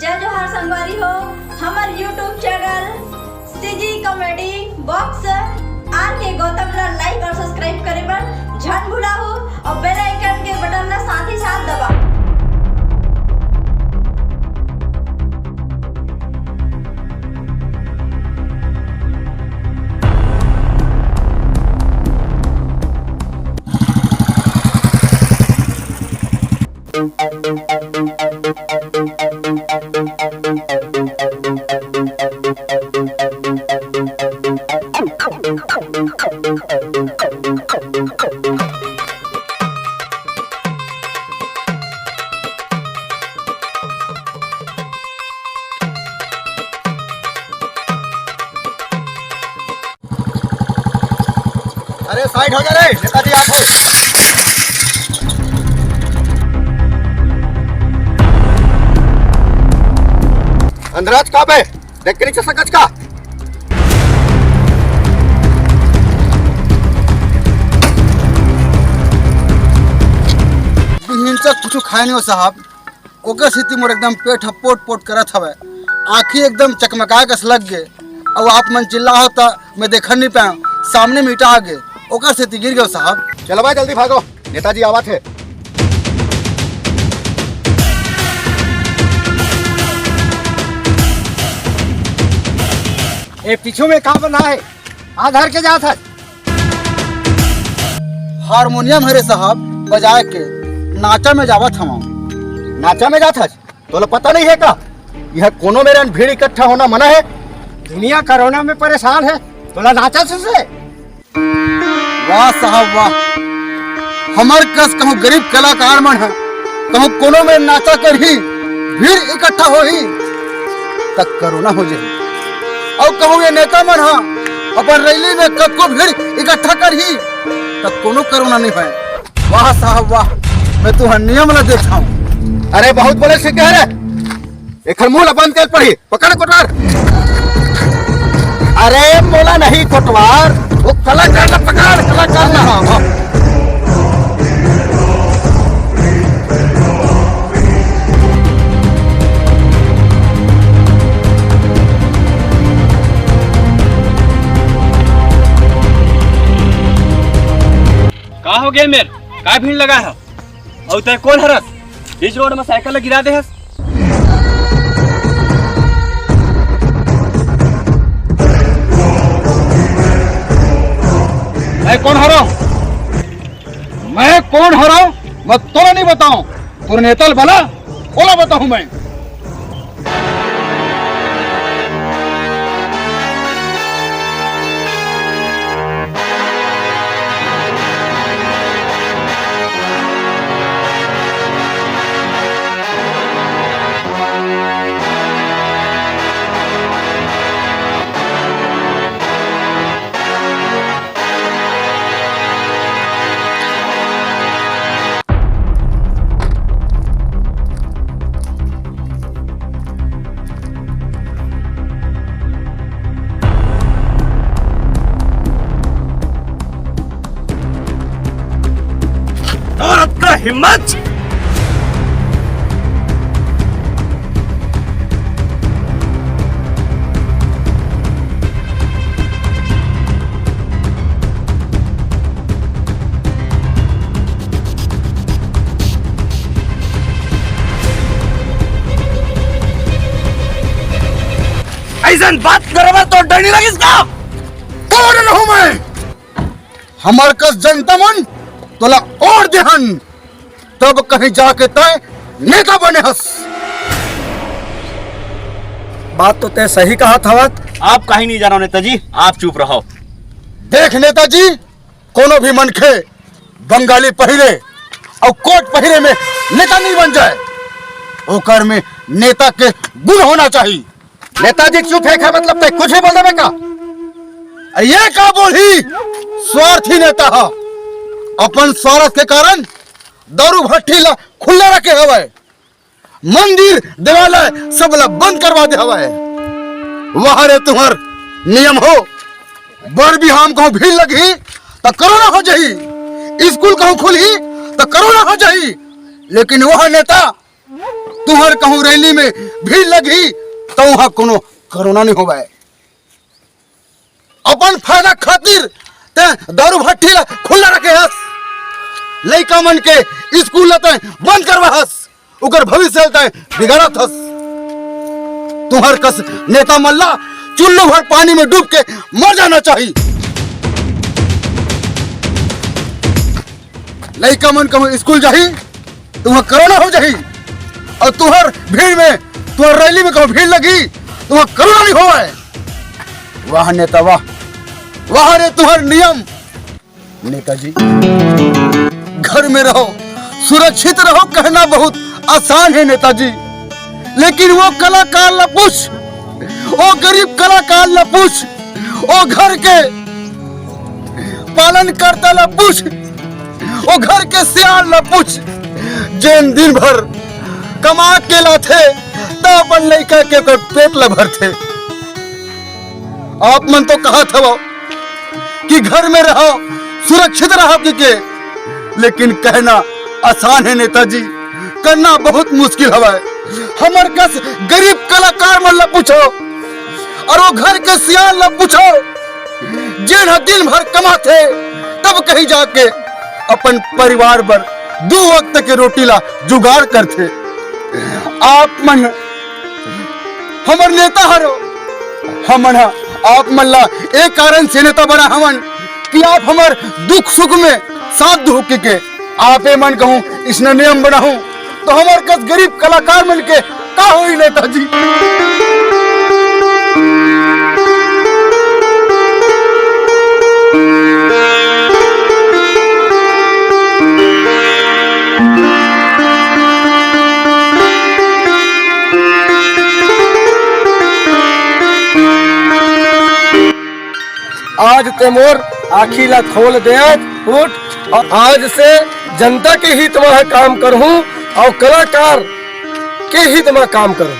जय जोहार संगवारी हो हमार YouTube channel CG comedy box R K Gautam ला लाइक और सब्सक्राइब करे बर झन भुला हो और बेल आइकन के बटन ला साथ ही साथ दबा। अरे साइड हो जा रे नेताजी आप हो। अंदराज कहाँ पे देख के नीचे सकच का कुछ खाए नहीं हो साहब ओकर स्थिति मोर एकदम पेट पोट पोट करत हवे आँखी एकदम चकमका के लग गए अब आप मन चिल्ला होता मैं देख नहीं पाया सामने मीटा आ गए ओकर स्थिति गिर गयो साहब। चलो भाई जल्दी भागो नेताजी आवा थे। ए पीछू में कहाँ बना है आधार के जात है हारमोनियम हरे साहब बजाए के नाचा में जावत हम नाचा में जाता तो पता नहीं है का यह कोनो मेरे भीड़ इकट्ठा होना मना है। दुनिया कोरोना में परेशान है बोला नाचा से वाह साहब वाह हमार कस कहूँ गरीब कलाकार मन है कहूँ कोनो में नाचा कर ही भीड़ इकट्ठा हो ही तक कोरोना हो जाए और कहूँ ये नेता मन है अपन रैली में कब को भीड़ इकट्ठा कर ही तक कोनो कोरोना नहीं है। वाह साहब वाह मैं तुहर नियम ला देखा हूँ। अरे बहुत बोले से कह रहे एक मुंह बंद कर पड़ी पकड़ कोटवार। अरे बोला नहीं कोटवार वो कलाकार पकड़ कलाकार ना का हो गया मेर का भीड़ लगा है और तय कौन हरस बीच रोड में साइकिल गिरा दे हस। मैं कौन हरा मैं तोरा नहीं बताऊं तोर नेतल भला ओला बताऊं मैं। हिम्मत ऐसा बात करे तो डर नहीं लगी इसका कौन रहूं मैं हमार कस जनता मन तोला और देहन तब कहीं जाके तय नेता बने हस। बात तो तय सही कहा था आप कहीं नहीं जानो नेताजी आप चुप रहो। देख नेताजी कोनो भी मनखे बंगाली पहिरे और कोट पहिरे में नेता नहीं बन जाए ओकर में नेता के गुण होना चाहिए। नेताजी चुप है क्या मतलब तय कुछ भी बोल देवे का ये का बोली स्वार्थी नेता है अपन स्वार्थ के कारण दारू भट्टी ला खुला रखे हवे मंदिर देवालय सब ला बंद करवा दे हवे। वहां रे तुम्हार नियम हो बर भी हम कहूँ भीड़ लगी तो कोरोना हो जाही स्कूल कहूँ खुली तो कोरोना हो जाही लेकिन वह नेता तुम्हार कहूँ रैली में भीड़ लगी तो वहां कोनो कोरोना नहीं होवे। अपन फायदा खातिर ते दारू भट्टी ला खुला रखे हस, लइका मन के स्कूल लते बंद करवा हस, उकर भविष्य लते बिगाड़त हस। तुम्हार कस नेता मल्ला चुल्लू भर पानी में डूब के मर जाना चाहिए। लइका मन कहूँ स्कूल जाही तुम्हें कोरोना हो जाही, और तुहर भीड़ में तुहर रैली में कहूँ भीड़ लगी तुम्हें कोरोना नहीं होवे। वाह नेता वाह, वाह रे तुहर नियम। नेताजी घर में रहो, सुरक्षित रहो कहना बहुत आसान है नेताजी, लेकिन वो कलाकार ला पूछ, वो गरीब कलाकार ला पूछ, वो घर के पालन करता ला पूछ, वो घर के सियार ला पूछ, जिन दिन भर कमा के लाथे तो अपन लइका के पेट ला भरथे। आप मन तो कहा था वो कि घर में रहो सुरक्षित रहो के, लेकिन कहना आसान है नेताजी, करना बहुत मुश्किल हवा है। हमर कस गरीब कलाकार मन ला पूछो और वो घर के सियार ला पूछो, जिन दिन भर कमाथे तब कहीं जाके अपन परिवार पर 2 वक्त के रोटी ला जुगाड़ करथे। आप मन हमर नेता हरो, हमन आप मन ला एक कारण से नेता बना हमन कि आप हमर दुख सुख में साथ धोके के आपे मन कहूँ इसने नियम बनाऊं तो हमार कस गरीब कलाकार मिल के का होई नेताजी। आज तेमोर आखी ला खोल दे उठ, और आज से जनता के हित में काम करूं और कलाकार के हित में काम करूं।